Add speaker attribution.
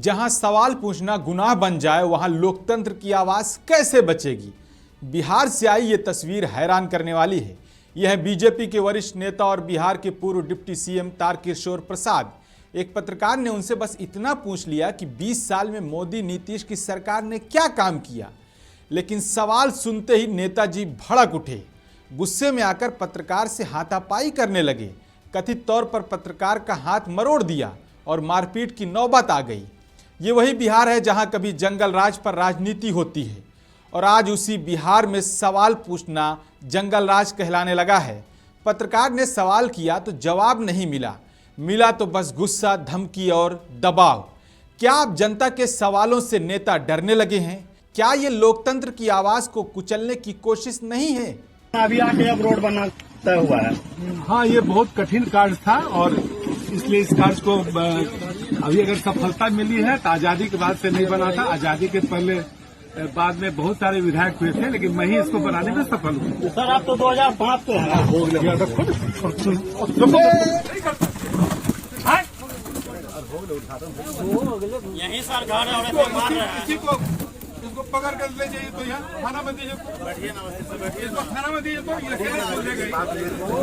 Speaker 1: जहां सवाल पूछना गुनाह बन जाए वहां लोकतंत्र की आवाज कैसे बचेगी। बिहार से आई ये तस्वीर हैरान करने वाली है। यह है बीजेपी के वरिष्ठ नेता और बिहार के पूर्व डिप्टी सीएम तारकिशोर प्रसाद। एक पत्रकार ने उनसे बस इतना पूछ लिया कि 20 साल में मोदी नीतीश की सरकार ने क्या काम किया, लेकिन सवाल सुनते ही नेताजी भड़क उठे। गुस्से में आकर पत्रकार से हाथापाई करने लगे। कथित तौर पर पत्रकार का हाथ मरोड़ दिया और मारपीट की नौबत आ गई। ये वही बिहार है जहां कभी जंगल राज पर राजनीति होती है और आज उसी बिहार में सवाल पूछना जंगल राज कहलाने लगा है। पत्रकार ने सवाल किया तो जवाब नहीं मिला तो बस गुस्सा, धमकी और दबाव। क्या अब जनता के सवालों से नेता डरने लगे हैं? क्या ये लोकतंत्र की आवाज को कुचलने की कोशिश नहीं है?
Speaker 2: अभी आके अब रोड बनना तय हुआ है।
Speaker 3: हाँ, ये बहुत कठिन कार्य था और इसलिए इस कार्य को अभी अगर सफलता मिली है तो आजादी के बाद से नहीं बना था। आजादी के पहले बाद में बहुत सारे विधायक हुए थे, लेकिन मैं ही इसको बनाने में सफल हूँ।
Speaker 2: सर आप तो 2005 से हैं।
Speaker 4: यही सर घर है और मार रहे हैं।
Speaker 3: इसको पकड़ कर ले जाइए तो यहाँ थाना में दीजिए, थाना में दीजिए तो